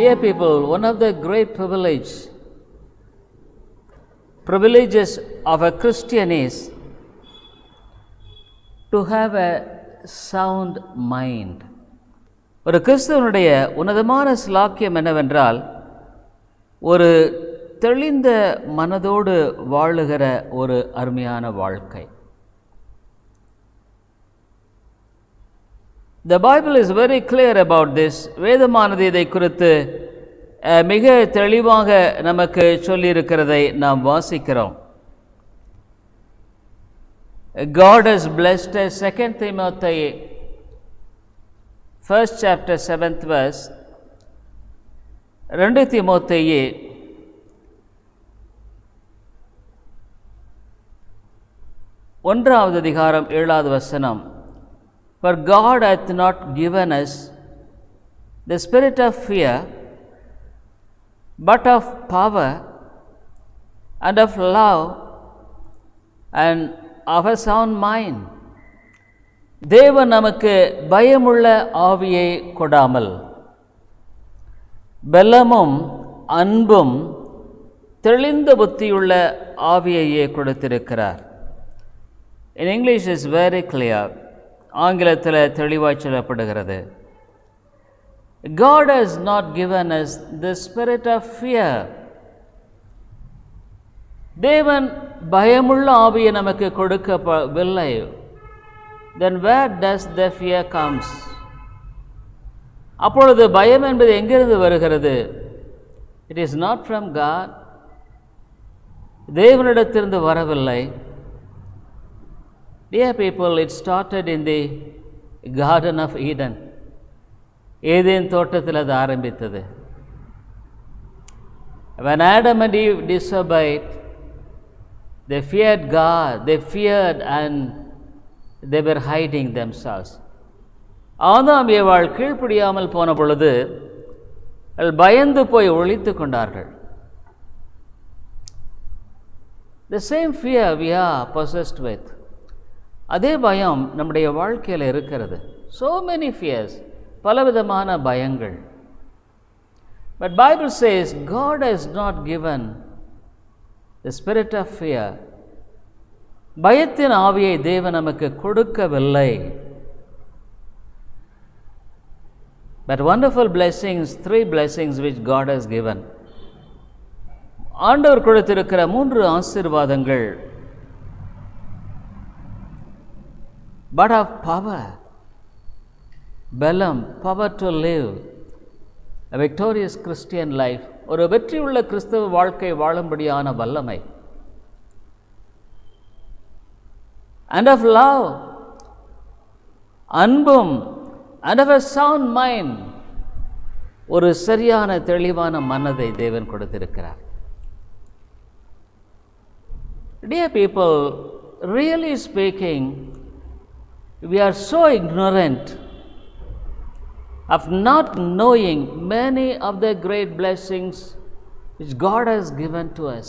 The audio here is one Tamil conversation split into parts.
Dear people, one of the great privileges of a Christian is to have a sound mind. ஒரு கிறிஸ்தவனுடைய உன்னதமான ஸ்லாக்கியம் என்னவென்றால் ஒரு தெளிந்த மனதோடு வாழுகிற ஒரு அருமையான வாழ்க்கை. The Bible is very clear about this. வேதமானது இதை குறித்து மிக தெளிவாக நமக்கு சொல்லியிருக்கிறதை நாம் வாசிக்கிறோம். God has blessed us. 2 Timothy 1st chapter 7th verse. 2 தீமோத்தேயு 1வது அதிகாரம் 7வது வசனம். For God hath not given us the spirit of fear, but of power and of love and of a sound mind. தேவன் நமக்கு பயமுள்ள ஆவியை கொடாமல் பலமும் அன்பும் தெளிந்த புத்தியுள்ள ஆவியையே கொடுத்திருக்கிறார். In English is very clear. ஆங்கிலத்தில் தெளிவாய் சொல்லப்படுகிறது. God has not given us the spirit of fear. தேவன் பயமுள்ள ஆவியை நமக்கு கொடுக்கவில்லை. Then where does the fear comes? அப்பொழுது பயம் என்பது எங்கிருந்து வருகிறது? It is not from God. தேவனிடத்திலிருந்து வரவில்லை. Dear people, it started in the Garden of Eden. Eden தோட்டத்தில் அது ஆரம்பித்தது. When Adam and Eve disobeyed, they feared God. They feared and they were hiding themselves. ஆதாம் ஏவாள் கீழ்ப்படியாமல் போன பொழுது பயந்து போய் ஒளித்து கொண்டார்கள். The same fear we are possessed with. அதே பயம் நம்முடைய வாழ்க்கையில் இருக்கிறது. So many fears, பலவிதமான பயங்கள். But Bible says God has not given the spirit of fear. பயத்தின் ஆவியை தேவன் நமக்கு கொடுக்கவில்லை. But wonderful blessings, 3 blessings which God has given. ஆண்டவர் கொடுத்திருக்கிற 3 ஆசீர்வாதங்கள். But of power, பலம், power to live a victorious Christian life, ஒரு வெற்றியுள்ள கிறிஸ்தவ வாழ்க்கை வாழும்படியான வல்லமை. And of love, அன்பும், and of a sound mind, ஒரு சரியான தெளிவான மனதை தேவன் கொடுத்திருக்கிறார். Dear people, really speaking, we are so ignorant of not knowing many of the great blessings which God has given to us.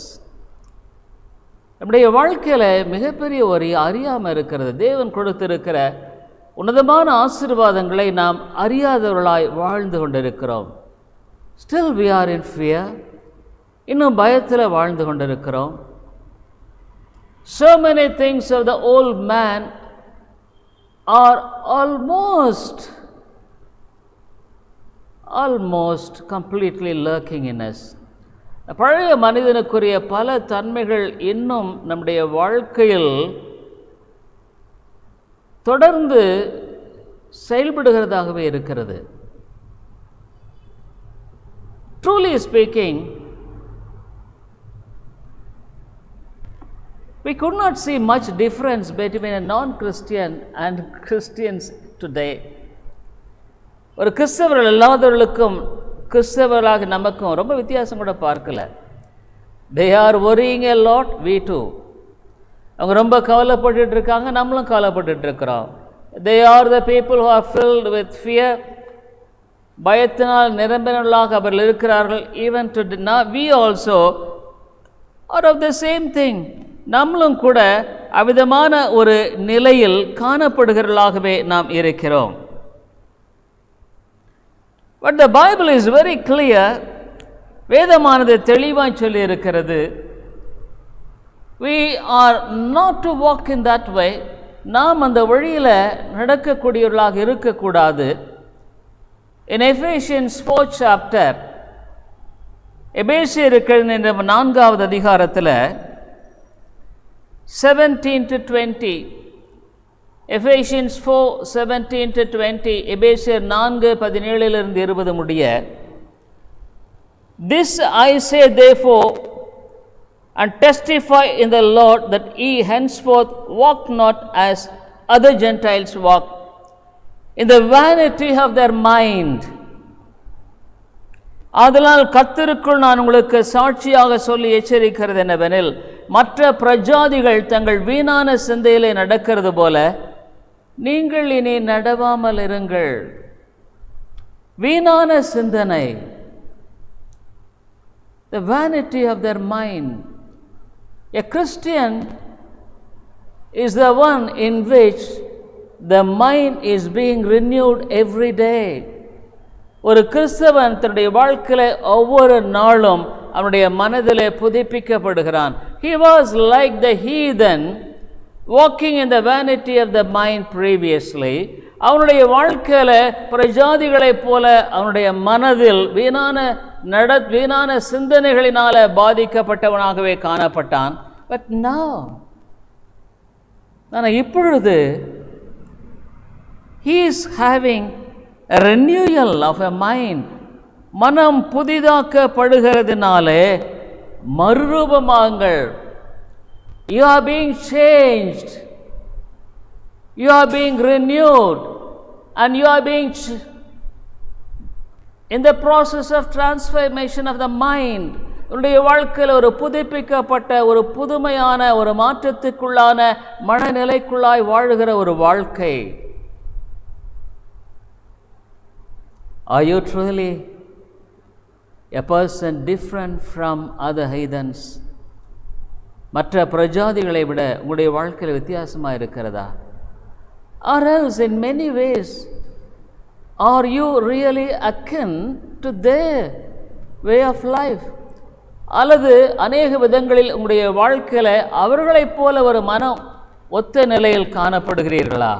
நம்முடைய வாழ்க்கையில் மிகப்பெரிய ஒரு அறியாமல் இருக்கிறது. தேவன் கொடுத்திருக்கிற உன்னதமான ஆசீர்வாதங்களை நாம் அறியாதவர்களாய் வாழ்ந்து கொண்டிருக்கிறோம். Still we are in fear. இன்னும் பயத்தில் வாழ்ந்து கொண்டிருக்கிறோம். So many things of the old man are almost completely lurking in us. பழைய மனிதனுக்குரிய பல தன்மைகள் இன்னும் நம்முடைய வாழ்க்கையில் தொடர்ந்து செயல்படுகிறதாகவே இருக்கிறது. Truly speaking, we could not see much difference between a non-Christian and Christians today. ஒரு கிறிஸ்தவர்கள் இல்லாதவர்களுக்கும் கிறிஸ்தவர்களாக நமக்கும் ரொம்ப வித்தியாசம் கூட பார்க்கல. They are worrying a lot, we too. அவங்க ரொம்ப கவலைப்பட்டு இருக்காங்க, நம்மளும் கவலைப்பட்டு இருக்கிறோம். They are the people who are filled with fear. பயத்தினால் நிரம்பினர்களாக அவர்கள் இருக்கிறார்கள். Even today, we also are of the same thing. நம்மளும் கூட அவ்விதமான ஒரு நிலையில் காணப்படுகிறவர்களாகவே நாம் இருக்கிறோம். But the Bible is very clear. வேதமானது தெளிவாய் சொல்லி இருக்கிறது. We are not to walk in that way. நாம் அந்த வழியில் நடக்கக்கூடியவர்களாக இருக்கக்கூடாது. In Ephesians 4th chapter, எபேசியருக்கு என்ற 4வது அதிகாரத்தில் 17 to 20, Ephesians 4:17 to 20, எபேசியர் 4:17 20 முடிய, This I say therefore and testify in the Lord that ye henceforth walk not as other Gentiles walk, in the vanity of their mind. ஆதலால் கர்த்தருக்குள் நான் உங்களுக்கு சாட்சியாக சொல்லி எச்சரிக்கிறது என்னவெனில், மற்ற பிரஜாதிகள் தங்கள் வீணான சிந்தையிலே நடக்கிறது போல நீங்கள் இனி நடவாமல் இருங்கள். வீணான சிந்தனை, the vanity of their mind. A Christian is the one in which the mind is being renewed every day. ஒரு கிறிஸ்தவன் தன்னுடைய வாழ்க்கையில ஒவ்வொரு நாளும் அவனுடைய மனதிலே புதுப்பிக்கப்படுகிறான். He was like the heathen walking in the vanity of the mind previously. அவனுடைய வாழ்க்கையில பிரஜாதிகளைப் போல அவனுடைய மனதில் வீணான சிந்தனைகளினால பாதிக்கப்பட்டவனாகவே காணப்பட்டான். But now, இப்பொழுது he is having a renewal of a mind. மனம் புதிதாக்கப்படுகிறதுனாலே மறுரூபமாங்கள். You are being changed, you are being renewed, and you are being in the process of transformation of the mind. உன்னுடைய வாழ்க்கையில் ஒரு புதுப்பிக்கப்பட்ட ஒரு புதுமையான ஒரு மாற்றத்துக்குள்ளான மனநிலைக்குள்ளாய் வாழுகிற ஒரு வாழ்க்கை. Are you truly a person different from other heathens? மற்ற பிரஜாதிகளை விட உங்களுடைய வாழ்க்கையில் வித்தியாசமாக இருக்கிறதா? Or else in many ways are you really akin to their way of life? அல்லது அநேக விதங்களில் உங்களுடைய வாழ்க்கையில் அவர்களைப் போல ஒரு மனம் ஒத்த நிலையில் காணப்படுகிறீர்களா?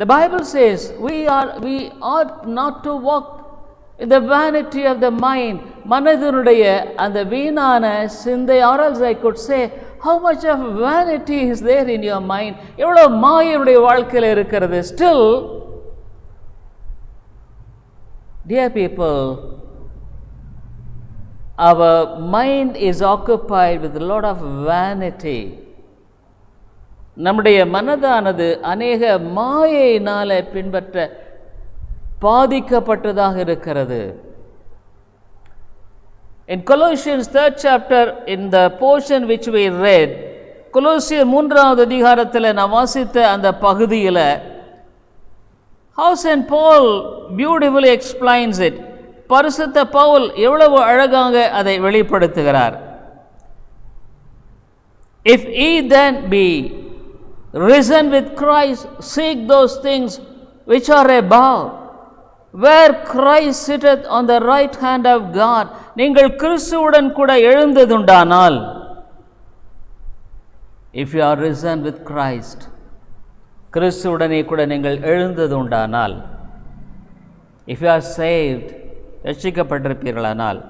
The Bible says we ought not to walk in the vanity of the mind. மனதினுடைய அந்த வீணான சிந்தை. Or else I could say, how much of vanity is there in your mind? எவ்வளவு மாயையுடைய வாழ்க்கையில் இருக்கிறது. Still, dear people, our mind is occupied with a lot of vanity. நம்முடைய மனதானது அநேக மாயையினால பின்பற்ற பாதிக்கப்பட்டதாக இருக்கிறது. In Colossians 3rd chapter, in the portion which we read, கொலோசியர் 3வது அதிகாரத்தில் நாம் வாசித்த அந்த பகுதியில் how St. Paul beautifully explains it. பரிசுத்த பவுல் எவ்வளவு அழகாக அதை வெளிப்படுத்துகிறார். If ye then be risen with Christ, seek those things which are above, where Christ sitteth on the right hand of God. நீங்கள் கிறிஸ்துவுடன் கூட எழுந்ததுண்டானால், if you are risen with Christ, கிறிஸ்துவுடனே கூட நீங்கள் எழுந்ததுண்டானால், if you are saved, ரட்சிக்கப்பட்டிருப்பீர்களானால்,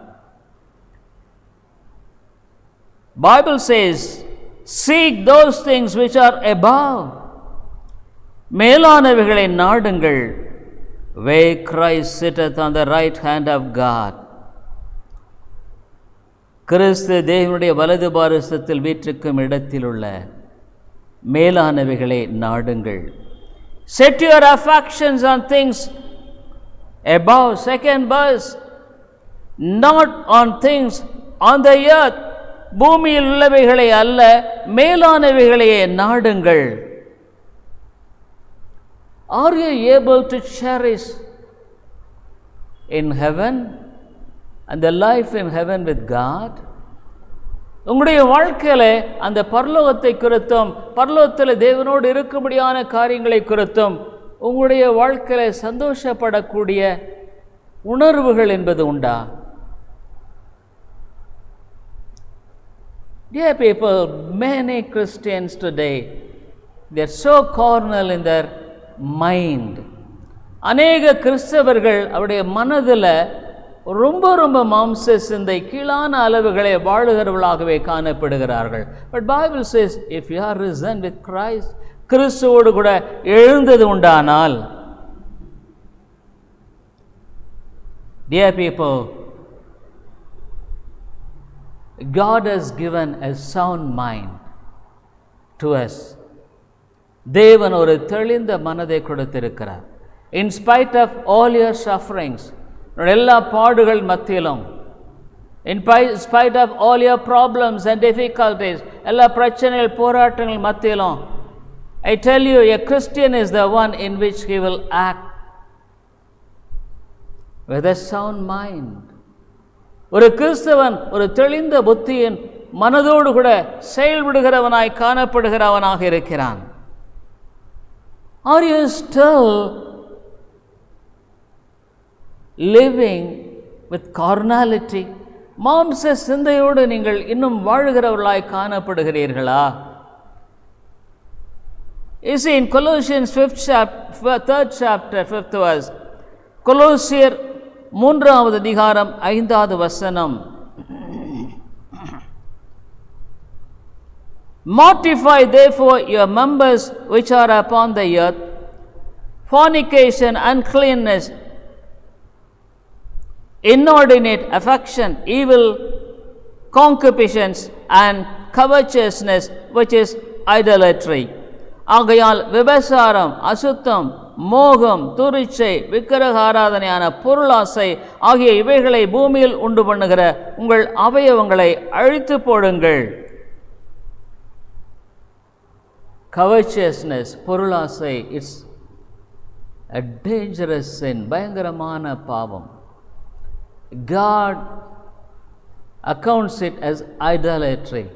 Bible says, seek those things which are above, மேலானவைகளை நாடுங்கள், where Christ sitteth on the right hand of God. கிறிஸ்து தேவனுடைய வலது பாரிசத்தில் வீற்றிருக்கும் இடத்தில் உள்ள மேலானவைகளை நாடுங்கள். Set your affections on things above. Second verse, not on things on the earth. பூமியில் உள்ளவைகளை அல்ல, மேலானவைகளையே நாடுங்கள். Are you able to cherish in heaven and the life in heaven with God? உங்களுடைய வாழ்க்கையில அந்த பரலோகத்தை குறித்தும் பரலோகத்தில் தேவனோடு இருக்கும்படியான காரியங்களை குறித்தும் உங்களுடைய வாழ்க்கையில் சந்தோஷப்படக்கூடிய உணர்வுகள் என்பது உண்டா? Dear people, many Christians today, they are so carnal in their mind. அநேக கிறிஸ்தவர்கள் அவருடைய மனதில் ரொம்ப ரொம்ப மாம்ச சிந்தை, கீழான அளவுகளை வாழுகிறவர்களாகவே காணப்படுகிறார்கள். But Bible says, if you are risen with Christ, கிறிஸ்துவோடு கூட எழுந்தது உண்டானால், dear people, God has given a sound mind to us. தேவன் ஒரு தெளிந்த மனதை கொடுத்திருக்கிறார். In spite of all your sufferings, எல்லா பாடுகள் மத்தியிலும், in spite of all your problems and difficulties, எல்லா பிரச்சனைகள் போராட்டங்கள் மத்தியிலும், I tell you, a Christian is the one in which he will act with a sound mind. ஒரு கிறிஸ்தவன் ஒரு தெளிந்த புத்தியின் மனதோடு கூட செயல்படுகிறவனாய் காணப்படுகிறவனாக இருக்கிறான். Are you still living with carnality? மாம்ச சிந்தையோடு நீங்கள் இன்னும் வாழுகிறவர்களாய் காணப்படுகிறீர்களா? You see, in Colossians 3rd chapter 5th verse, கொலோசியர் 3வது அதிகாரம் 5வது வசனம், Mortify therefore your members which are upon the earth, fornication, uncleanness, inordinate affection, evil concupiscence, and covetousness, which is idolatry. ஆகையால் விபசாரம், அசுத்தம், மோகம், துரிச்சை, விக்கிரக ஆராதனையான பொருளாசை ஆகிய இவைகளை பூமியில் உண்டு பண்ணுகிற உங்கள் அவயவங்களை அழித்து போடுங்கள். Covetousness, பொருளாசை, இட்ஸ் a dangerous sin, பயங்கரமான பாவம். God accounts it as idolatry.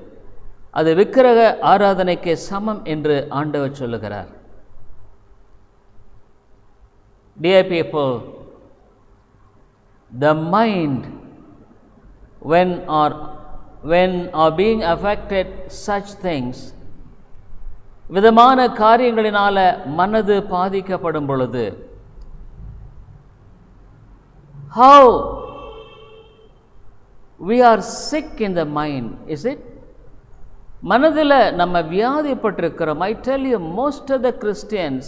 அது விக்கிரக ஆராதனைக்கு சமம் என்று ஆண்டவர் சொல்லுகிறார். Dear people, the mind when are being affected such things, விதமான காரியங்களினால மனது பாதிக்கப்படும் பொழுது, how we are sick in the mind, is it? மனதில் நம்ம வியாதிப்பட்டிருக்கிறோம். I tell you, most of the Christians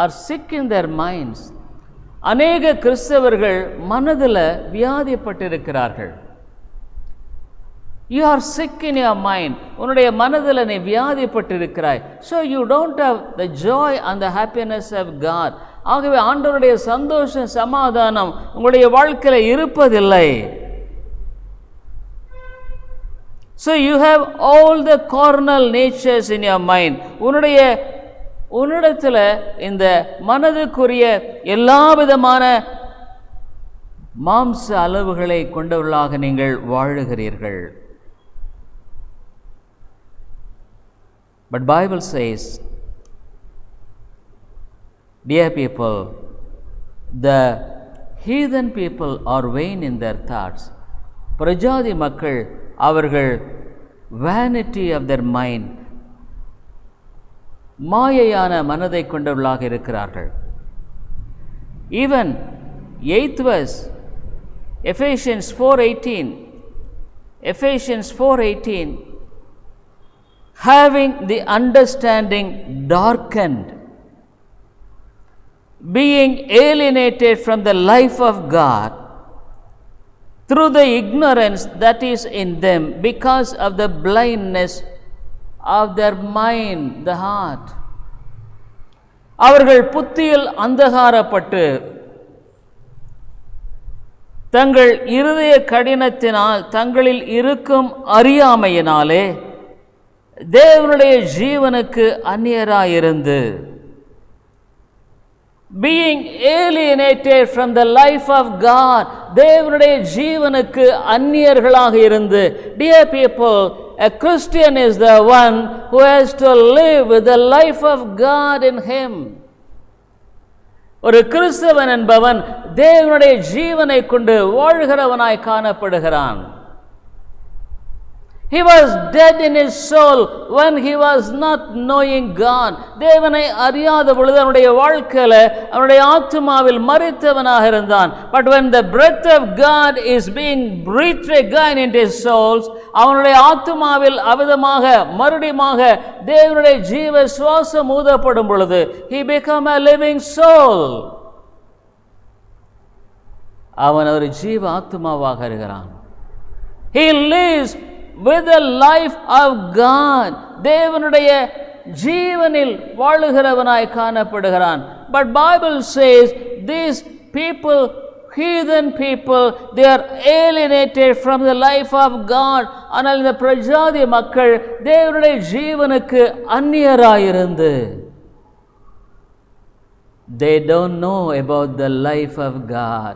are sick in their minds. அநேக கிறிஸ்தவர்கள் மனதில் வியாதிப்பட்டிருக்கிறார்கள். You are sick in your mind. உன்னுடைய மனதில் நீ வியாதிப்பட்டிருக்கிறாய். So you don't have the joy and the happiness of God. ஆகவே ஆண்டவருடைய சந்தோஷம், சமாதானம் உங்களுடைய வாழ்க்கையில் இருப்பதில்லை. So you have all the carnal natures in your mind. உன்னிடத்தில் இந்த மனதுக்குரிய எல்லா விதமான மாம்ச அளவுகளை கொண்டவர்களாக நீங்கள் வாழுகிறீர்கள். But Bible says, dear people, the heathen people are vain in their thoughts. பிரஜாதி மக்கள் அவர்கள் vanity of their mind, மாயையான மனதை கொண்டவர்களாக இருக்கிறார்கள். Even 8th verse, Ephesians 4:18, having the understanding darkened, being alienated from the life of God through the ignorance that is in them because of the blindness of their mind, the heart. அவர்கள் புத்தியில் அந்தகாரப்பட்டு தங்கள் இருதய கடினத்தினால், தங்களில் இருக்கும் அறியாமையினாலே தேவனுடைய ஜீவனுக்கு அந்நியராயிருந்து, being alienated from the life of God, தேவனுடைய ஜீவனுக்கு அந்நியர்களாக இருந்து. Dear people, a Christian is the one who has to live with the life of God in him. ஒரு கிறிஸ்தவன் என்பவன் தேவனுடைய ஜீவனை கொண்டு வாழ்கிறவனாய் காணப்படுகிறான். He was dead in his soul when he was not knowing God. தேவனை அறியாத பொழுது அவனுடைய வாழ்க்கையில அவனுடைய ஆத்துமாவில் மரித்தவனாக இருந்தான். But when the breath of God is being breathed again into his souls, அவனுடைய ஆத்துமாவில் அவிதமாக மறுபடியுமாக தேவனுடைய ஜீவ சுவாசம் ஊதப்படும் பொழுது he become a living soul. அவன் ஒரு ஜீவ ஆத்துமாவாக இருக்கிறான். He lives with the life of God. தேவனுடைய ஜீவனில் வாழுகிறவனாய் காணப்படுகிறான். But Bible says these people, heathen people, they are alienated from the life of God. ஆனால் இந்த பிரஜாதி மக்கள் தேவனுடைய ஜீவனுக்கு அந்நியராயிருந்து they don't know about the life of God.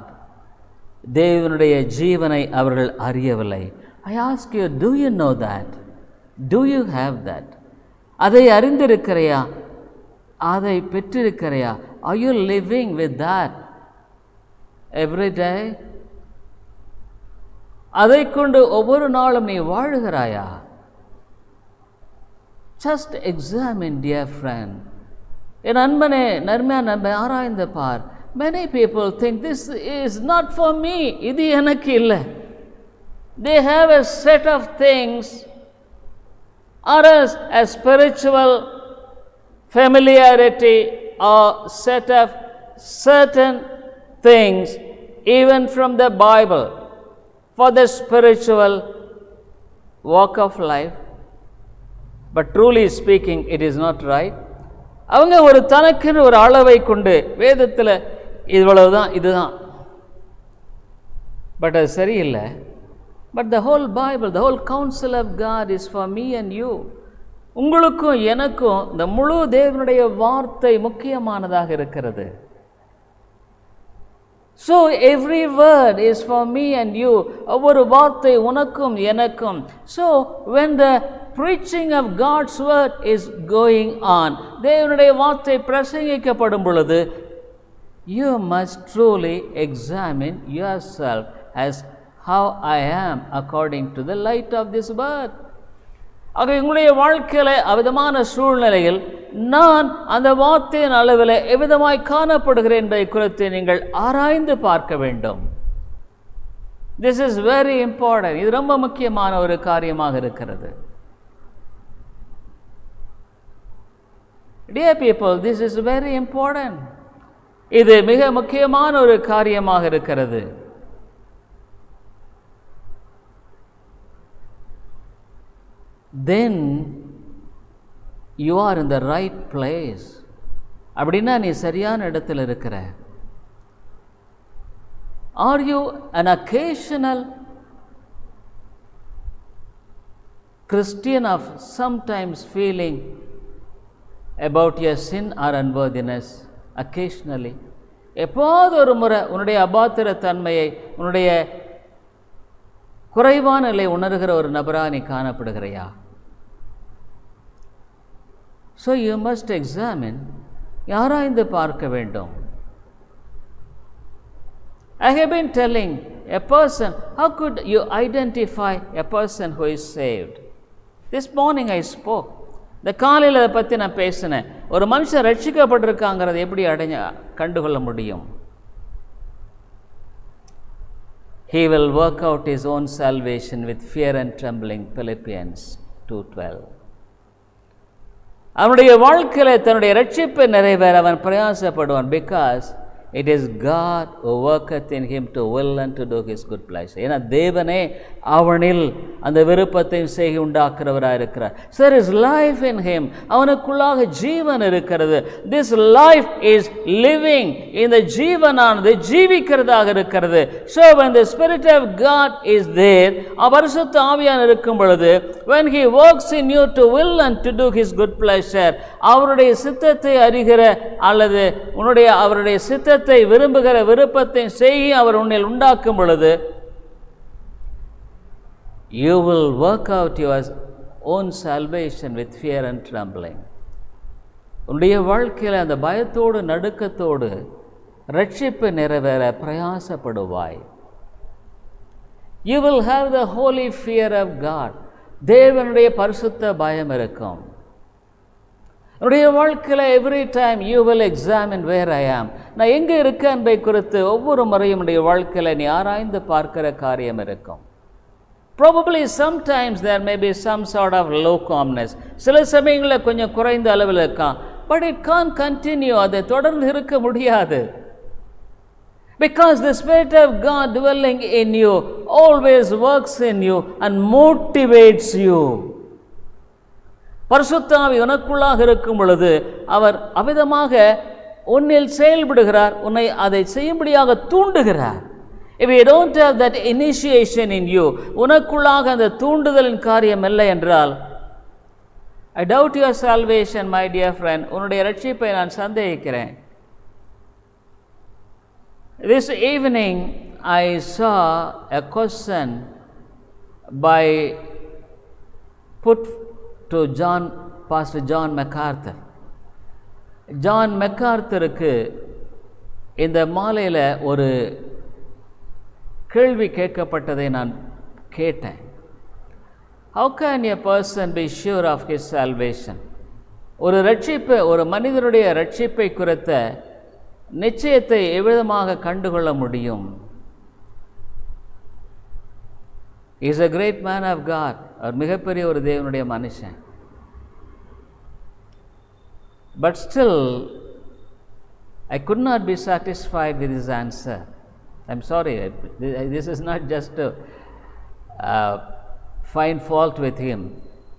தேவனுடைய ஜீவனை அவர்கள் அறியவில்லை. I ask you, do you know that? Do you have that? அதை அறிந்திருக்கிறையா? அதை பெற்றிருக்கிறையா? Are you living with that every day? அதை கொண்டு ஒவ்வொரு நாளும் நீ வாழுகிறாயா? Just examine, dear friend. என் அன்பனே, நன்மையான நண்பனே, ஆராய்ந்து பார். Many people think this is not for me. இது எனக்கு இல்லை. They have a set of things or a spiritual familiarity or set of certain things even from the Bible for the spiritual walk of life. But truly speaking, it is not right. அவங்க ஒரு தனக்குன்னு ஒரு அளவை கொண்டு வேதத்தில் இவ்வளவுதான் இதுதான், பட் அது சரியில்லை. But the whole Bible, the whole counsel of God is for me and you. உங்களுக்கும் எனக்கும் இந்த முழு தேவனுடைய வார்த்தை முக்கியமானதாக இருக்கிறது. So every word is for me and you. ஒவ்வொரு வார்த்தை உனக்கும் எனக்கும். So when the preaching of God's word is going on, தேவனுடைய வார்த்தை பிரசங்கிக்கப்படும் பொழுது you must truly examine yourself as how I am according to the light of this word. ஆக உங்களுடைய வாழ்க்கையில அவிதமான சூழ்நிலையில் நான் அந்த வார்த்தையின் அளவில் எவ்விதமாய் காணப்படுகிறேன் என்பதை குறித்து நீங்கள் ஆராய்ந்து பார்க்க வேண்டும். This is very important. இது ரொம்ப முக்கியமான ஒரு காரியமாக இருக்கிறது. Dear people, this is very important. இது மிக முக்கியமான ஒரு காரியமாக இருக்கிறது. Then you are in the right place. அப்படின்னா நீ சரியான இடத்துல இருக்கிற. Are you an occasional Christian of sometimes feeling about your sin or unworthiness? Occasionally, எப்போது ஒரு முறை உன்னுடைய அபாத்திர தன்மையை, உன்னுடைய குறைவான நிலை உணர்கிற ஒரு நபராக நீ காணப்படுகிறையா? So you must examine, ஆராய்ந்து பார்க்க வேண்டும். I have been telling a person, how could you identify a person who is saved? This morning I spoke. இந்த காலையில் அதை பற்றி நான் பேசினேன். ஒரு மனுஷன் ரட்சிக்கப்பட்டிருக்காங்கிறத எப்படி கண்டுகொள்ள முடியும்? He will work out his own salvation with fear and trembling. Philippians 2:12. அவனுடைய வாழ்க்கையில் தன்னுடைய ரட்சிப்பை நிறைவேற அவன் பிரயாசப்படுவான். Because it is God who worketh in him to will and to do his good pleasure. ஏன்னா தேவனே அவனில் அந்த விருப்பத்தையும் செய்ய உண்டாக்குறவராக இருக்கிறார். So there is life in him. அவனுக்குள்ளாக ஜீவன் இருக்கிறது. This life is living. இந்த ஜீவனானது ஜீவிக்கிறதாக இருக்கிறது. So when the Spirit of God is there, பரிசுத்த ஆவியானவர் இருக்கும் பொழுது, when he works in you to will and to do his good pleasure, அவருடைய சித்தத்தை அறிகிற அல்லது அவருடைய சித்தத்தை விரும்புகிற விருப்பத்தை செய்ய அவர் உன்னில் உண்டாக்கும் பொழுது, you will work out your own salvation with fear and trembling. உன்னுடைய வாழ்க்கையில் அந்த பயத்தோடு நடுக்கத்தோடு ரட்சிப்பு நிறைவேற பிரயாசப்படுவாய். You will have the holy fear of God. தேவனுடைய பரிசுத்த பயம் இருக்கும். உன்னுடைய வாழ்க்கையில் every time you will examine where I am. நான் எங்கே இருக்கேன் என்பதை குறித்து ஒவ்வொரு முறையும் உன்னுடைய வாழ்க்கையில் நீ ஆராய்ந்து பார்க்கிற காரியம் இருக்கும். Probably sometimes there may be some sort of lukewarmness. சில சமயங்களில் கொஞ்சம் குறைந்த அளவில் இருக்கான். But it can't continue. அதை தொடர்ந்து இருக்க முடியாது. Because the Spirit of God dwelling in you always works in you and motivates you. பரிசுத்த ஆவி உனக்குள்ளாக இருக்கும் பொழுது அவர் அவிதமாக உன்னில் செயல்படுகிறார், உன்னை அதை செய்யும்படியாக தூண்டுகிறார். If you don't have that initiation in you, உனக்குள்ளாக அந்த தூண்டுதலின் காரியம் இல்லை என்றால், I doubt your salvation, my dear friend. உன்னுடைய ரட்சிப்பை நான் சந்தேகிக்கிறேன். This evening I saw a question put to Pastor John MacArthur. John மெக்கார்த்தருக்கு இந்த மாலையில் ஒரு கேள்வி கேட்கப்பட்டதை நான் கேட்டேன். How can a person be sure of his salvation? ஒரு ரட்சிப்பு, ஒரு மனிதனுடைய ரட்சிப்பை குறித்த நிச்சயத்தை எவ்விதமாக கண்டுகொள்ள முடியும்? He is a great man of God. அவர் மிகப்பெரிய ஒரு தேவனுடைய மனுஷன். But still I could not be satisfied with his answer. I'm sorry, this is not just to find fault with him.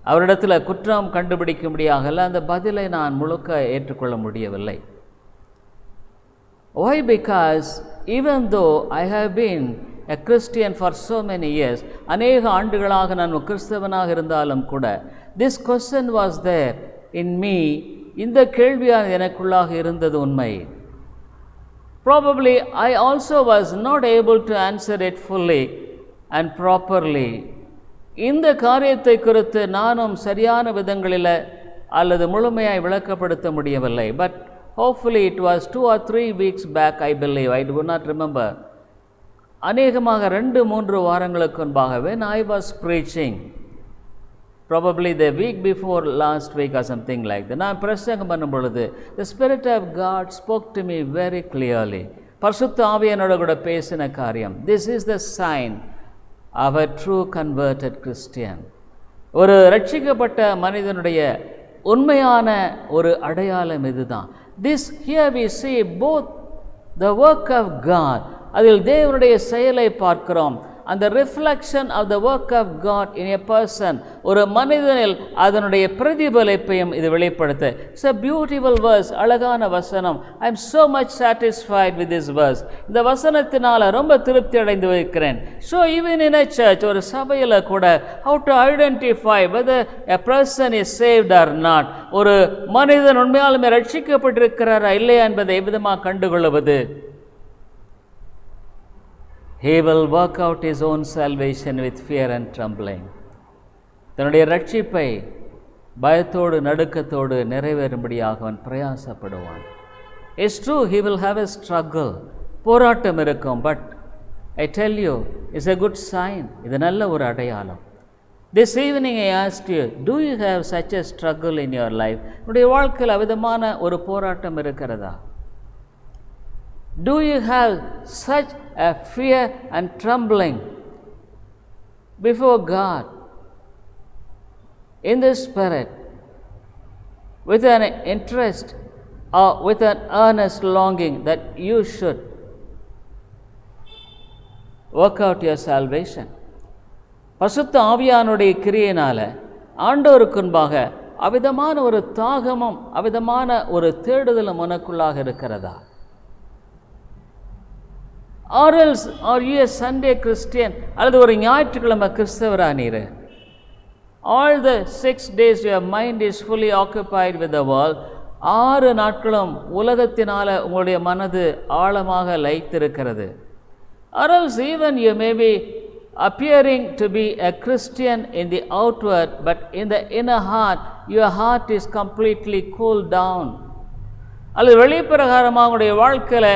அவரிடத்தில் குற்றம் கண்டுபிடிக்கும்படியாக அந்த பதிலை நான் முழுக்க ஏற்றுக்கொள்ள முடியவில்லை. Why? Because even though I have been a Christian for so many years, அநேக ஆண்டுகளாக நான் கிறிஸ்தவனாக இருந்தாலும் கூட, this question was there in me. இந்த கேள்வியானது எனக்குள்ளாக இருந்தது உண்மை. Probably I also was not able to answer it fully and properly. இந்த காரியத்தை குறித்து நானும் சரியான விதங்களில் அல்லது முழுமையாய் விளக்கப்படுத்த முடியவில்லை. But hopefully it was 2 or 3 weeks back, I believe. I do not remember. அநேகமாக 2-3 வாரங்களுக்கு முன்பாக, when I was preaching, probably the week before last week or something like that, நான் பிரசங்கம் பண்ணும் பொழுது the Spirit of God spoke to me very clearly. பரிசுத்த ஆவி என்னோட கூட பேசின காரியம், this is the sign of a true converted Christian. ஒரு ரட்சிக்கப்பட்ட மனிதனுடைய உண்மையான ஒரு அடையாளம் இதுதான். This here we see both the work of God, அதில் தேவனுடைய செயலை பார்க்கிறோம், and the reflection of the work of God in a person, ஒரு மனிதனில் அதனுடைய பிரதிபலிப்பையும் இது வெளிப்படுத்த. It's a beautiful verse, அழகான வசனம். I am so much satisfied with this verse. இந்த வசனத்தினால ரொம்ப திருப்தி அடைந்து இருக்கிறேன். So even in a church, ஒரு சபையில் கூட, how to identify whether a person is saved or not, ஒரு மனிதன் உண்மையாலுமே ரட்சிக்கப்பட்டிருக்கிறாரா இல்லையா என்பதை எவ்விதமாக கண்டுகொள்வது? He will work out his own salvation with fear and trembling. தன்னுடைய ரட்சிப்பை பயத்தோடு நடுக்கத்தோடு நிறைவேறும்படியாக அவன் பிரயாசப்படுவான். It's true, he will have a struggle. போராட்டம் இருக்கும். But I tell you, it's a good sign. இது நல்ல ஒரு அடையாளம். This evening I asked you, do you have such a struggle in your life? உன்னுடைய வாழ்க்கையில் அவிதமான ஒரு போராட்டம் இருக்கிறதா? Do you have such a fear and trembling before God in the Spirit, with an interest or with an earnest longing that you should work out your salvation? பரிசுத்த ஆவியானுடைய கிரியையினால ஆண்டவருக்கு முன்பாக அவிதமான ஒரு தாகமும் அவிதமான ஒரு தேடுதலும் உனக்குள்ளாக இருக்கிறதா? Or else are you a Sunday Christian? அல்லது ஒரு ஞாயிற்றுக்கிழமை கிறிஸ்தவரா நீர்? All the 6 days your mind is fully occupied with the world. 6 நாட்களும் உலகத்தினால உங்களுடைய மனது ஆழமாக லயித்திருக்கிறது. Or else even you may be appearing to be a Christian in the outward, but in the inner heart your heart is completely cooled down. அல்லது வெளிப்பிரகாரமாக உங்களுடைய வாழ்க்கையில்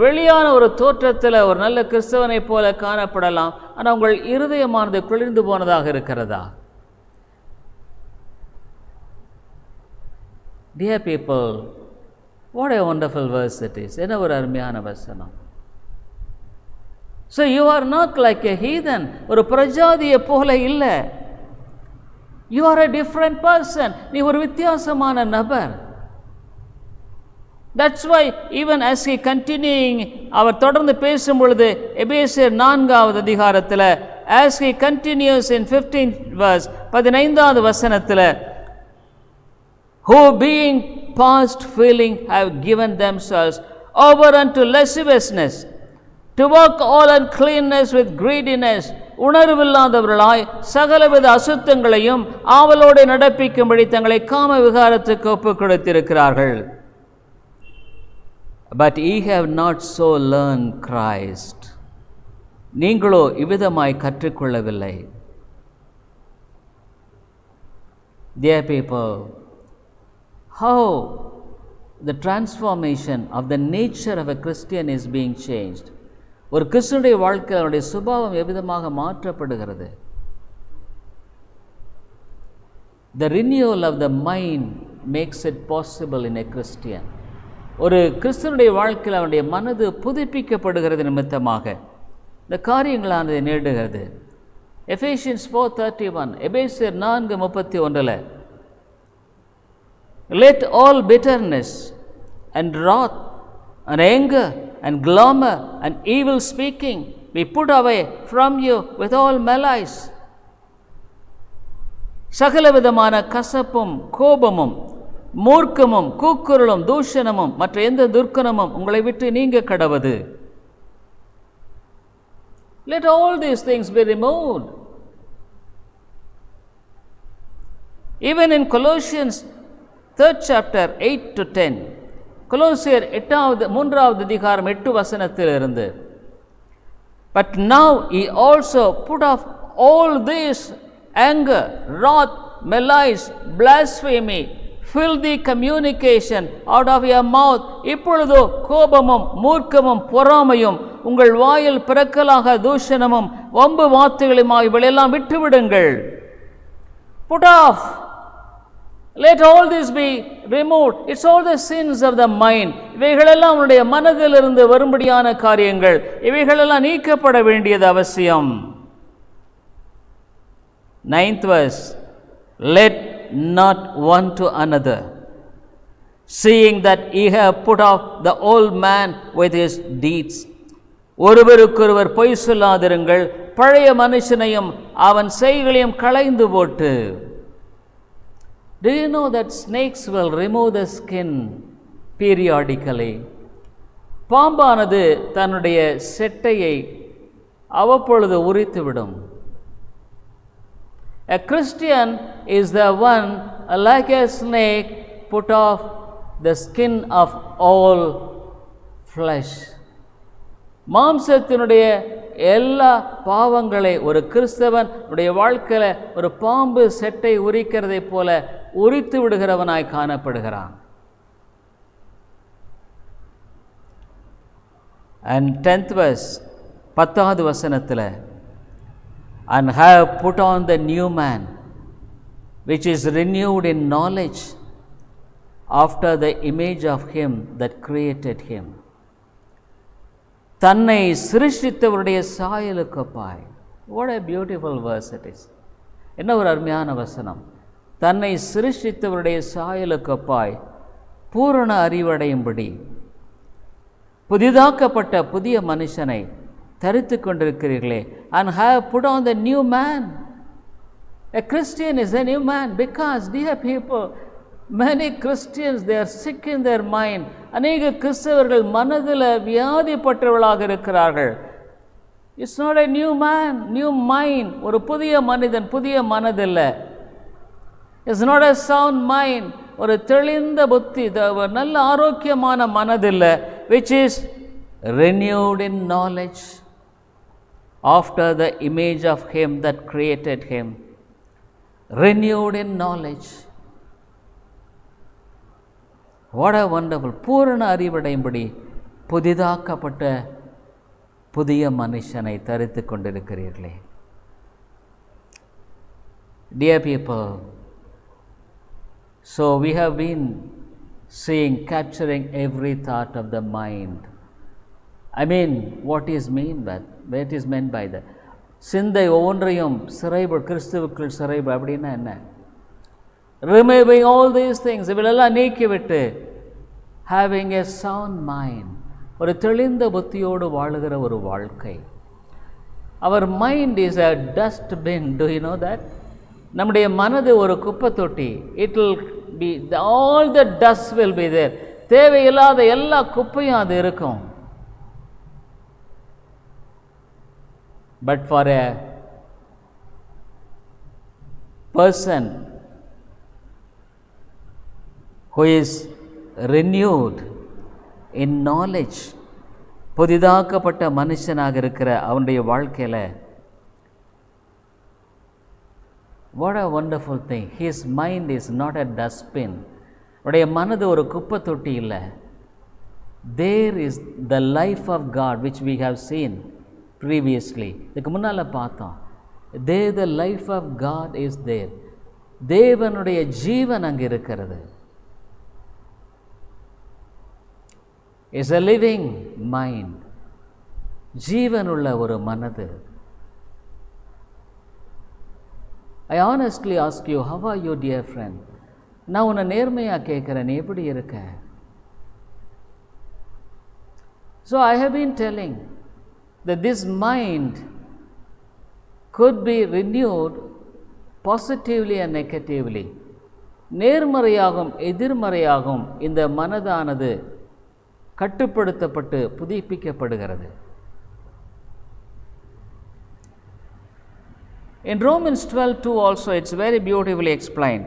வெளியான ஒரு தோற்றத்தில் ஒரு நல்ல கிறிஸ்தவனை போல காணப்படலாம், ஆனால் உங்கள் இருதயமானது குளிர்ந்து போனதாக இருக்கிறதா? Dear people, what a wonderful verse it is. என்ன ஒரு அருமையான வசனம். So you are not like a heathen. ஒரு பிரஜாதியை போல இல்லை. You are a different person. நீ ஒரு வித்தியாசமான நபர். That's why even as he continuing, அவர் தொடர்ந்து பேசும் பொழுது எபேசியர் 4வது அதிகாரத்தில் as he continues in 15th verse 15வது வசனத்தில், who being past feeling have given themselves over unto lasciviousness, to work all uncleanness with greediness, உணர்வில்லாதவர்களாய் சகலவித அசுத்தங்களையும் ஆவலோடு நடப்பிக்கும்படி தங்களை காம விகாரத்துக்கு ஒப்புக் கொடுத்திருக்கிறார்கள். But ye have not so learned Christ. நீங்களோ இவ்விதமாய் கற்றுக்கொள்ளவில்லை. Dear people, how the transformation of the nature of a Christian is being changed. ஒரு கிறிஸ்துவனுடைய வாழ்க்கையில் அவருடைய சுபாவம் எவ்விதமாக மாற்றப்படுகிறது. The renewal of the mind makes it possible in a Christian. ஒரு கிறிஸ்துவனுடைய வாழ்க்கையில் அவருடைய மனது புதுப்பிக்கப்படுகிறது நிமித்தமாக இந்த காரியங்களானது நேடுகிறது. எபேசியன்ஸ் 4:31, எபேசியர் 4:31, let all bitterness and wrath and anger and clamor and evil speaking be put away from you with all malice. சகலவிதமான கசப்பும் கோபமும் மூர்க்கமும் கூக்குரலும் தூஷணமும் மற்ற எந்த துர்க்கணமும் உங்களை விட்டு நீங்க கடவது. Let all these things be removed. Even in Colossians 3rd chapter 8 to 10, கொலோசியர் 3வது அதிகாரம் 8 வசனத்திலிருந்து, but now ye also put off all this anger, wrath, malice, blasphemy, filthy communication out of your mouth. இப்பொழுதோ கோபமும் மூர்க்கமும் பொறாமையும் உங்கள் வாயில் பிறக்கலாக தூஷணமும் வம்பு வார்த்தைகளுமாய் இவையெல்லாம் விட்டுவிடுங்கள். Put off. Let all this be removed. It's all the sins of the mind. இவைகளெல்லாம் உன்னுடைய மனதிலிருந்து வரும்படியான காரியங்கள். இவைகளெல்லாம் நீக்கப்பட வேண்டியது அவசியம். 9th verse, let not one to another, seeing that ye have put off the old man with his deeds. ஒருவருக்கொருவர் பொய் சொல்லாதிருங்கள், பழைய மனுஷனையும் அவன் செய்களையும் களைந்து போட்டு. Do you know that snakes will remove the skin periodically? பாம்பானது தன்னுடைய செட்டையை அவ்வப்பொழுது உரித்துவிடும். A Christian is the one, like a snake, put off the skin of all flesh. மாம்சத்தினுடைய எல்லா பாவங்களை ஒரு கிறிஸ்தவன் உடைய வாழ்க்கையில் ஒரு பாம்பு செட்டை உரிக்கிறதை போல உரித்து விடுகிறவனாய் காணப்படுகிறான். And 10th verse, 10வது வசனத்தில், and have put on the new man, which is renewed in knowledge after the image of him that created him. தன்னை சிருஷ்டித்தவருடைய சாயலுக்கு ஒப்பாய். What a beautiful verse it is. என்ன ஒரு அருமையான வசனம். தன்னை சிருஷ்டித்தவருடைய சாயலுக்கு ஒப்பாய் பூரண அறிவடையும்படி புதிதாக்கப்பட்ட புதிய மனுஷனை தரித்து கொண்டிருக்கிறீர்களே. And have put on the new man. A Christian is a new man because, dear people, many Christians, they are sick in their mind. அநேக கிறிஸ்தவர்கள் மனதில் வியாதிப்பட்டவர்களாக இருக்கிறார்கள். It's not a new man, new mind. ஒரு புதிய மனிதன், புதிய மனதில்லை. It's not a sound mind. ஒரு தெளிந்த புத்தி, நல்ல ஆரோக்கியமான மனதில்லை. Which is renewed in knowledge after the image of him that created him. Renewed in knowledge. What a wonderful, பூரண அறிவடையும்படி புதிதாக்கப்பட்ட புதிய மனுஷனை தரித்து கொண்டிருக்கிறீர்களே. Dear people, so we have been seeing, capturing every thought of the mind. I mean, what is meant by that? சிந்தை ஒவ்வொன்றையும் கிறிஸ்துவுக்குள் சிறைப அப்படின்னா என்ன? Removing all these things, இவளெல்லாம் நீக்கிவிட்டு having a sound mind, ஒரு தெளிந்த புத்தியோடு வாழுகிற ஒரு வாழ்க்கை. Our mind is a dustbin. Do you know that? நம்முடைய மனது ஒரு குப்பை தொட்டி. It will be, all the dust will be there. தேவையில்லாத எல்லா குப்பையும் அது இருக்கும். But for a person who is renewed in knowledge, புதிதாக்கப்பட்ட மனுஷனாக இருக்கிற அவனுடைய வாழ்க்கையில், what a wonderful thing. His mind is not a dustbin. அவருடைய மனது ஒரு குப்பை தொட்டி இல்லை. There is the life of God which we have seen previously. இதுக்கு முன்னால் பார்த்தோம். There the life of God is there. தேவனுடைய ஜீவன் அங்கே இருக்கிறது. Is a living mind. ஜீவனுள்ள ஒரு மனது. I honestly ask you, how are you, dear friend? நான் உன்னை நேர்மையாக கேட்குறேன், எப்படி இருக்க? So I have been telling that this mind could be renewed positively and negatively. நேர்மறையாகவும் எதிர்மறையாகவும் இந்த மனதானது கட்டுப்படுத்தப்பட்டு புதுப்பிக்கப்படுகிறது. In Romans 12:2 also it's very beautifully explained.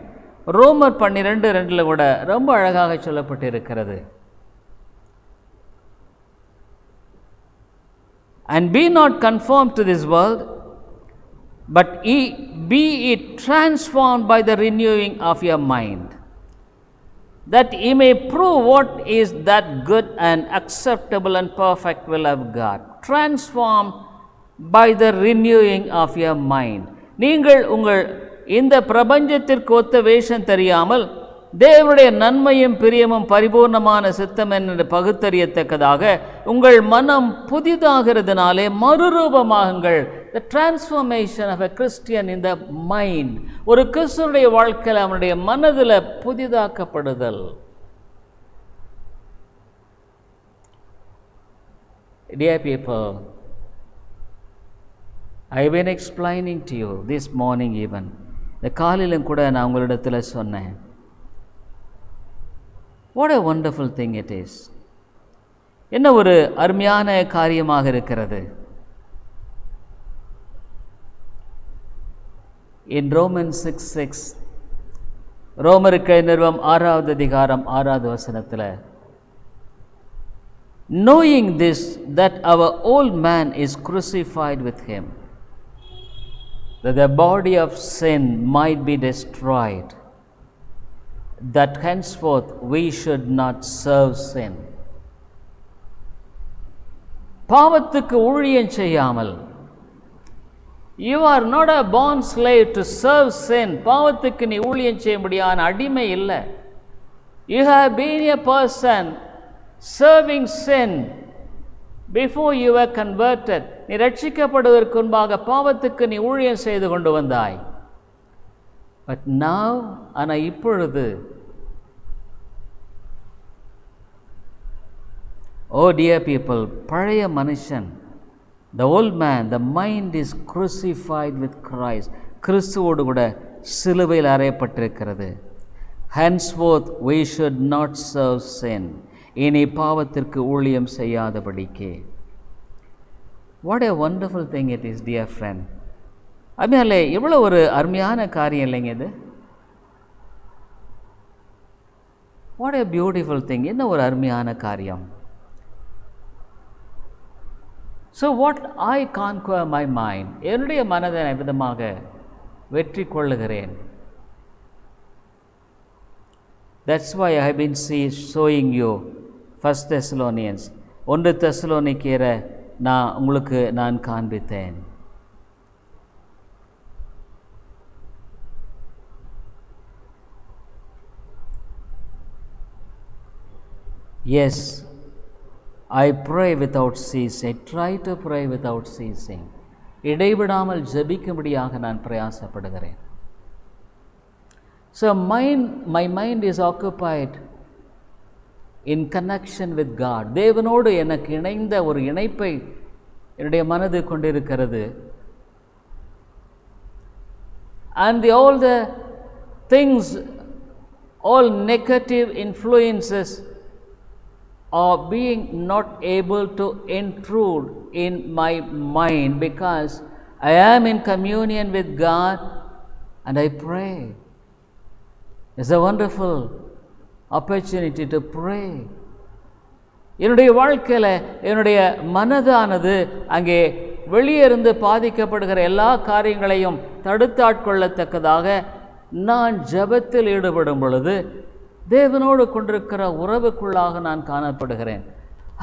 ரோமர் 12:2 கூட ரொம்ப அழகாக சொல்லப்பட்டிருக்கிறது. And be not conformed to this world, but be it transformed by the renewing of your mind, that ye may prove what is that good and acceptable and perfect will of God. Transformed by the renewing of your mind. நீங்கள் உங்கள் இந்த பிரபஞ்சத்திற்கு ஒத்த வேஷம் தெரியாமல் தேவனுடைய நன்மையும் பிரியமும் பரிபூர்ணமான சித்தம் என்று பகுத்தறியத்தக்கதாக உங்கள் மனம் புதிதாகிறதுனாலே மறுரூபமாகுங்கள். The transformation of a Christian in the mind. ஒரு கிறிஸ்துவனுடைய வாழ்க்கையில் அவனுடைய மனதில் புதிதாக்கப்படுதல். Dear people, I have been explaining to you this morning even. இந்த காலையிலும் கூட நான் உங்களிடத்தில் சொன்னேன். What a wonderful thing it is. என்ன ஒரு அருமையான காரியமாக இருக்கிறது. In Romans 6:6, ரோமருக்கு நிருபம் 6வது அதிகாரம் 6வது வசனத்தில், knowing this, that our old man is crucified with him, that the body of sin might be destroyed, that henceforth we should not serve sin. பாவத்துக்கு ஊழியம் செய்யாமல், you are not a born slave to serve sin. பாவத்துக்கு நீ ஊழியம் செய்யும்படியான அடிமை இல்லை. You have been a person serving sin before you were converted. நீ ரட்சிக்கப்படுவதற்கு முன்பாக பாவத்துக்கு நீ ஊழியம் செய்து கொண்டு வந்தாய். But now, ஆனால் இப்பொழுது, oh dear people, பழைய மனுஷன், the old man, the mind is crucified with Christ. கிறிஸ்துவோடு கூட சிலுவையில் அறையப்பட்டிருக்கிறது. Henceforth we should not serve sin. இனி பாவத்திற்கு ஊழியம் செய்யாதபடிக்கு. What a wonderful thing it is, dear friend. அருமையாலே, எவ்வளோ ஒரு அருமையான காரியம் இல்லைங்க இது. What a beautiful thing. என்ன ஒரு அருமையான காரியம். So what I conquer my mind, என்னுடைய மனதை விதமாக வெற்றி கொள்ளுகிறேன். That's why I have been showing you 1 Thessalonians 1 தெசலோனிக்கேயரை உங்களுக்கு நான் காண்பித்தேன். Yes, I pray without ceasing. Try to pray without ceasing. இடைவிடாமல் ஜெபிக்கும்படியாக நான் பிரயாசப்படுகிறேன். So my mind is occupied in connection with God. தேவனோடு எனக்கு இணைந்த ஒரு இணைப்பை என்னுடைய மனது கொண்டிருக்கிறது. And all the things, all negative influences are being not able to intrude in my mind because I am in communion with God and I pray. It's a wonderful opportunity to pray. என்னுடைய வாழ்க்கையில் என்னுடைய மனதானது அங்கே வெளியே இருந்து பாதிக்கப்படுகிற எல்லா காரியங்களையும் தடுத்தாட்கொள்ளத்தக்கதாக நான் ஜெபத்தில் ஈடுபடும் பொழுது தேவனோடு கொண்டிருக்கிற உறவுக்குள்ளாக நான் காணப்படுகிறேன்.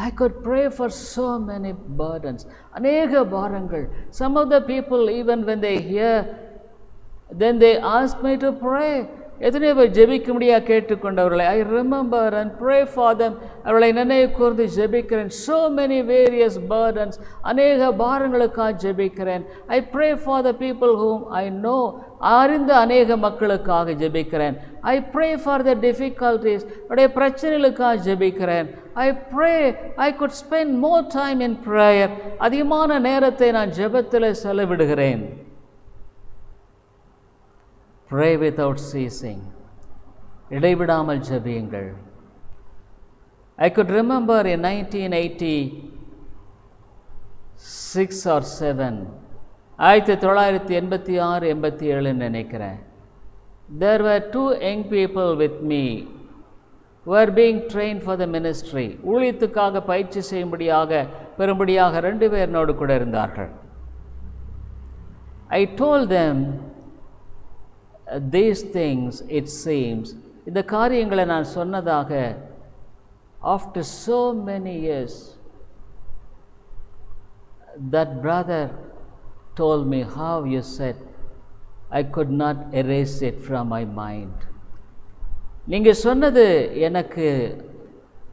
I could pray for so many burdens. அநேக பாரங்கள். Some of the people, even when they hear, then they ask me to pray. எத்தனை பேர் ஜெபிக்கும்படியாக கேட்டுக்கொண்டவர்களை I remember and pray for them. அவர்களை நினைவு கூர்ந்து ஜெபிக்கிறேன். So many various burdens. அநேக பாரங்களுக்காக ஜெபிக்கிறேன். I pray for the people whom I know. அறிந்த அநேக மக்களுக்காக ஜெபிக்கிறேன். I pray for the difficulties. உடைய பிரச்சனைகளுக்காக ஜெபிக்கிறேன். I pray I could spend more time in prayer. அதிகமான நேரத்தை நான் ஜெபத்தில் செலவிடுகிறேன். Pray without ceasing. இடைவிடாமல் ஜெபியுங்கள். I could remember in 1986 or 7, 1986-87 நினைக்கிறேன். There were 2 young people with me who were being trained for the ministry. ஊழியத்துக்காக பயிற்சி செய்யும்படியாக பெரும்படியாக 2 பேர் என்னோடு கூட இருந்தார்கள். I told them these things, it seems, இந்த காரியங்களை நான் சொன்னதாக after so many years that brother told me, how you said, I could not erase it from my mind. நீங்க சொன்னது எனக்கு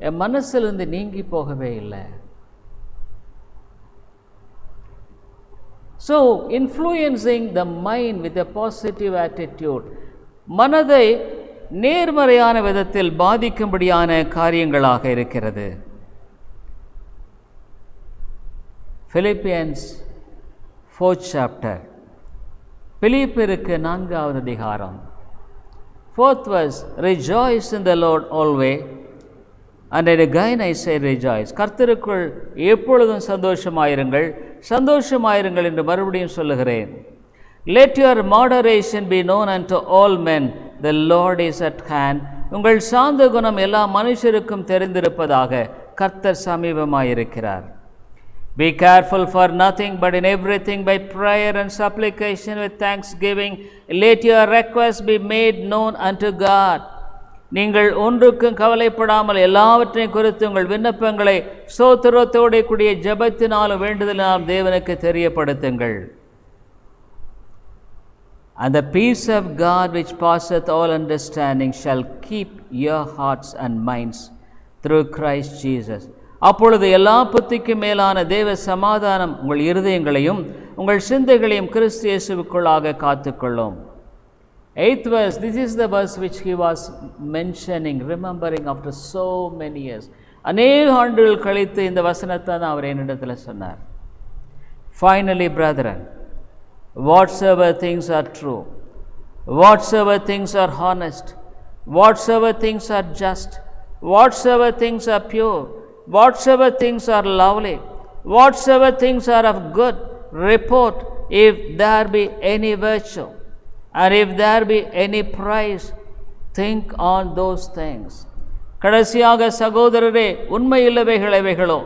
என் மனசிலிருந்து நீங்கி போகவே இல்லை. So influencing the mind with a positive attitude, மனதை நேர்மறையான விதத்தில் பாதிக்கும்படியான காரியங்களாக இருக்கிறது. Philippians 4th chapter, பிலிப்பியருக்கு 4வது அதிகாரம், 4th verse, rejoice in the Lord always, and again I say rejoice. கர்த்தருக்குள் எப்பொழுதும் சந்தோஷமாயிருங்கள், சந்தோஷமாயிருங்கள் என்று மறுபடியும் சொல்லுகிறேன். Let your moderation be known unto all men, the Lord is at hand. உங்கள் சாந்த குணம் எல்லா மனுஷருக்கும் தெரிந்திருப்பதாக, கர்த்தர் சமீபமாயிருக்கிறார். Be careful for nothing, but in everything by prayer and supplication with thanksgiving, let your requests be made known unto God. நீங்கள் ஒன்றுக்கும் கவலைப்படாமல் எல்லாவற்றையும் குறித்து உங்கள் விண்ணப்பங்களை ஸ்தோத்திரத்தோடு கூடிய ஜெபத்தினாலும் வேண்டுதலினாலும் தேவனுக்கு தெரியப்படுத்துங்கள். And the peace of God which passeth all understanding shall keep your hearts and minds through Christ Jesus. அப்பொழுது எல்லா புத்திக்கும் மேலான தேவ சமாதானம் உங்கள் இருதயங்களையும் உங்கள் சிந்தைகளையும் கிறிஸ்து இயேசுவுக்குள்ளாக காத்துக்கொள்ளும். 8th verse, this is the verse which he was mentioning, remembering after so many years. அநேக ஆண்டுகள் கழித்து இந்த வசனத்தை தான் அவர் என்னிடத்தில் சொன்னார். Finally, brethren, whatsoever things are true, whatsoever things are honest, whatsoever things are just, whatsoever things are pure, whatsoever things are lovely, whatsoever things are of good report, if there be any virtue, and if there be any praise, think on those things. கடைசியாக சகோதரரே, உண்மையுள்ளவைகள் எவைகளோ,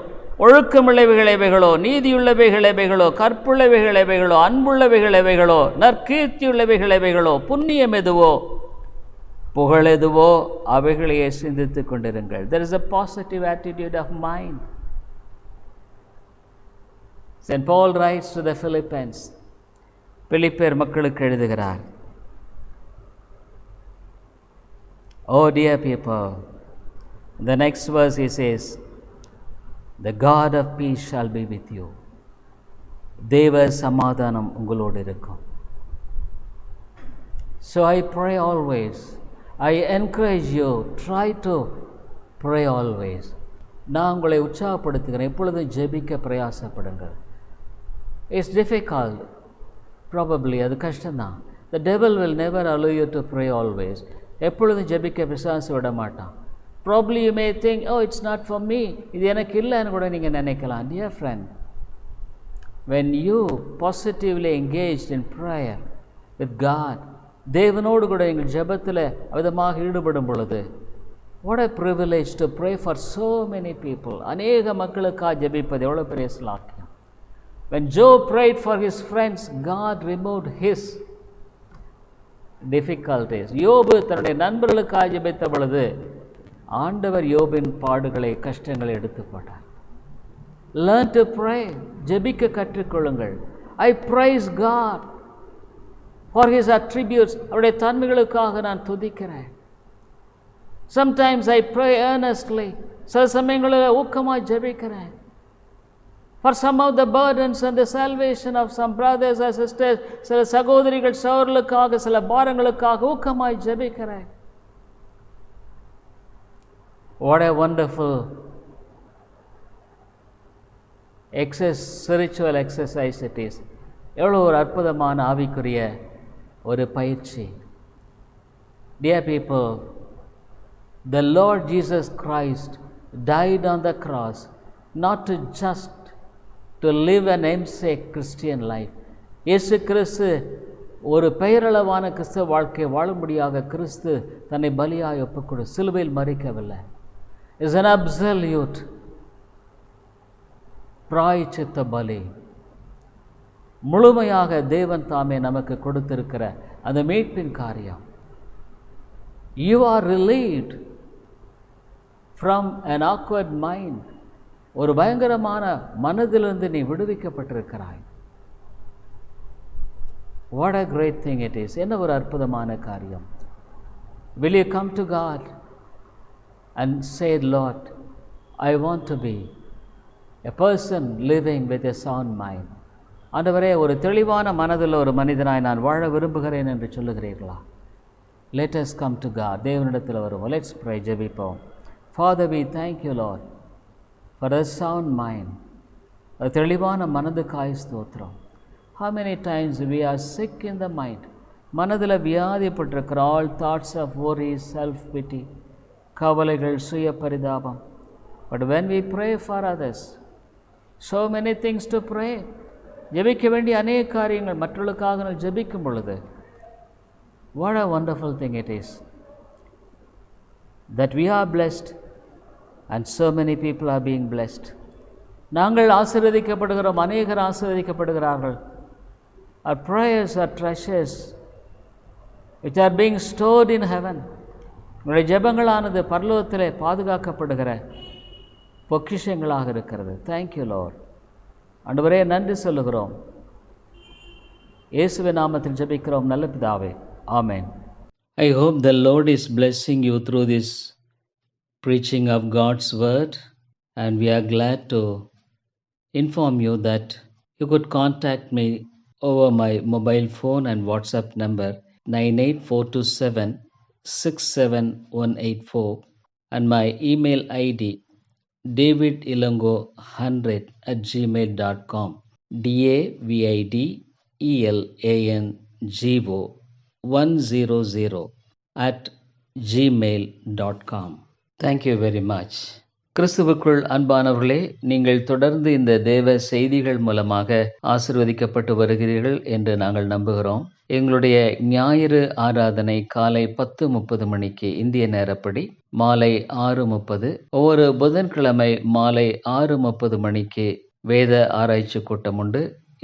ஒழுக்கமுள்ளவைகள் எவைகளோ, நீதியுள்ளவைகள் எவைகளோ, கற்புள்ளவைகள் எவைகளோ, அன்புள்ளவைகள் எவைகளோ, நற்கீர்த்தியுள்ளவைகள் எவைகளோ, புண்ணியம் எதுவோ, புகழ் எதுவோ, அவைகளையே சிந்தித்துக் கொண்டிருங்கள். There is a positive attitude of mind. St. Paul writes to the Philippines. பிலிப்பியர் மக்களுக்கு எழுதுகிறார். Oh dear people, in the next verse he says, the God of peace shall be with you. தேவ சமாதானம் உங்களோடு இருக்கும். So I pray always. I encourage you, try to pray always. நான் உங்களை உற்சாகப்படுத்துகிறேன், எப்பொழுதும் ஜெபிக்க பிரயாசப்படுங்கள். It's difficult, probably அது கஷ்டம்தான். The devil will never allow you to pray always. எப்பொழுதும் ஜெபிக்க பிசாசு விட மாட்டான். Probably you may think, oh it's not for me, இது எனக்கு இல்லைன்னு கூட நீங்கள் நினைக்கலாம். Dear friend, when you positively engaged in prayer with God, தேவனோடு கூட எங்கள் ஜெபத்தில் விதமாக ஈடுபடும் பொழுது, what a privilege to pray for so many people. அநேக மக்களுக்காக ஜெபிப்பது எவ்வளோ பெரிய ஸ்லாக்கியம். When Job prayed for his friends, God removed his difficulties. யோபு தன்னுடைய நண்பர்களுக்காக ஜெபித்த பொழுது ஆண்டவர் யோபின் பாடுகளை, கஷ்டங்களை எடுத்து போட்டார். Learn to pray. ஜெபிக்க கற்றுக்கொள்ளுங்கள். I praise God for his attributes. அவருடைய தன்மைகளுக்காக நான் துதிக்கிறேன். Sometimes I pray earnestly. சில சமயங்களில் ஊக்கமாக ஜெபிக்கிறேன். For some of the burdens and the salvation of some brothers and sisters, சில சகோதரிகள் சகோதரர்களுக்காக, சில பாரங்களுக்காக ஊக்கமாய் ஜெபிக்கிறேன். What a wonderful spiritual exercise it is. எவ்வளோ ஒரு அற்புதமான ஆவிக்குரிய ஒரு பயிற்சி. Dear people, the Lord Jesus Christ died on the cross not to just to live an namesake Christian life. இயேசு கிறிஸ்து ஒரு பெயரளவான கிறிஸ்தவ வாழ்க்கை வாழும்படியாக கிறிஸ்து தன்னை பலியாய் ஒப்புக்கொடு சிலுவையில் மரிக்கவில்லை. is an absolute பிராயச்சித்த பலி. முழுமையாக தேவன் தாமே நமக்கு கொடுத்திருக்கிற அந்த மீட்பின் காரியம். You are relieved from an awkward mind. ஒரு பயங்கரமான மனதிலிருந்து நீ விடுவிக்கப்பட்டிருக்கிறாய். What a great thing it is. என்ன ஒரு அற்புதமான காரியம். Will you come to God and say, Lord, I want to be a person living with a sound mind. ஆண்டவரே, ஒரு தெளிவான மனதில் ஒரு மனிதனாய் நான் வாழ விரும்புகிறேன் என்று சொல்லுகிறீர்களா? Let us come to God. தேவனிடத்தில் வருவோம். Let's pray. ஜெபிப்போம். Father, we thank you, Lord, for a sound mind. ஒரு தெளிவான மனதுக்காய் ஸ்தோத்திரம். How many times we are sick in the mind. மனதில் வியாதிப்பட்டிருக்கிற all thoughts of worry, self-pity, கவலைகள், சுய பரிதாபம். But when we pray for others, so many things to pray. ஜெபிக்க வேண்டிய அநேக காரியங்கள் மற்றவர்களுக்காக நான் ஜெபிக்கும் பொழுது, what a wonderful thing it is that we are blessed and so many people are being blessed. நாங்கள் ஆசீர்வதிக்கப்படுகிறோம், அநேகர் ஆசீர்வதிக்கப்படுகிறார்கள். Our prayers are treasures which are being stored in heaven. உங்களுடைய ஜெபங்களானது பரலோகத்திலே பாதுகாக்கப்படுகிற பொக்கிஷங்களாக இருக்கிறது. Thank you, Lord. ஆண்டவரே, நன்றி சொல்லுகிறோம். இயேசுவின் நாமத்தில் ஜெபிக்கிறோம் நல்ல பிதாவே. Amen. I hope the Lord is blessing you through this preaching of God's word, and we are glad to inform you that you could contact me over my mobile phone and WhatsApp number 9842767184 and my email ID davidilongo100@gmail.com. davidilongo100@gmail.com. Thank you very much. கிறிஸ்துவுக்குள் அன்பானவர்களே, நீங்கள் தொடர்ந்து இந்த தேவ செய்திகள் மூலமாக ஆசீர்வதிக்கப்பட்டு வருகிறீர்கள் என்று நாங்கள் நம்புகிறோம். எங்களுடைய ஞாயிறு ஆராதனை காலை 10:30 மணிக்கு இந்திய நேரப்படி, மாலை 6:30, ஒவ்வொரு புதன்கிழமை மாலை 6:30 மணிக்கு வேத ஆராய்ச்சி கூட்டம் உண்டு.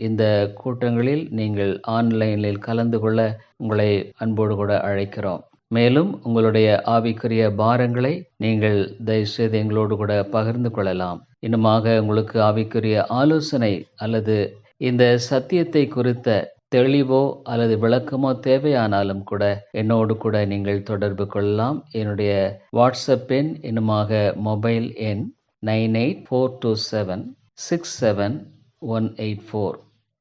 இந்த கூட்டங்களில் நீங்கள் ஆன்லைனில் கலந்து கொள்ள உங்களை அன்போடு கூட அழைக்கிறோம். மேலும் உங்களுடைய ஆவிக்குரிய பாரங்களை நீங்கள் தயவுசெய்து எங்களோடு கூட பகிர்ந்து கொள்ளலாம். இன்னுமாக உங்களுக்கு ஆவிக்குரிய ஆலோசனை அல்லது இந்த சத்தியத்தை குறித்த தெளிவோ அல்லது விளக்கமோ தேவையானாலும் கூட என்னோடு கூட நீங்கள் தொடர்பு கொள்ளலாம். என்னுடைய வாட்ஸ்அப் எண் இன்னுமாக மொபைல் எண் 9842767184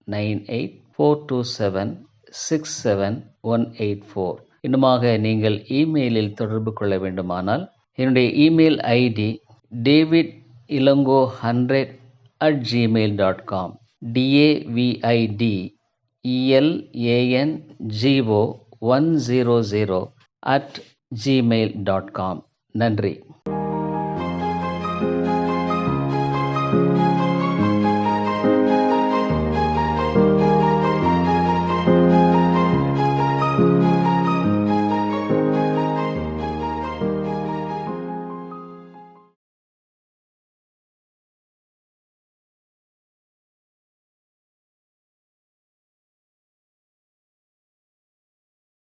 9842767184. இன்னுமாக நீங்கள் இமெயிலில் தொடர்பு கொள்ள வேண்டுமானால் என்னுடைய இமெயில் ஐடி davidilongo100@gmail.com davidElango100@gmail.com. நன்றி.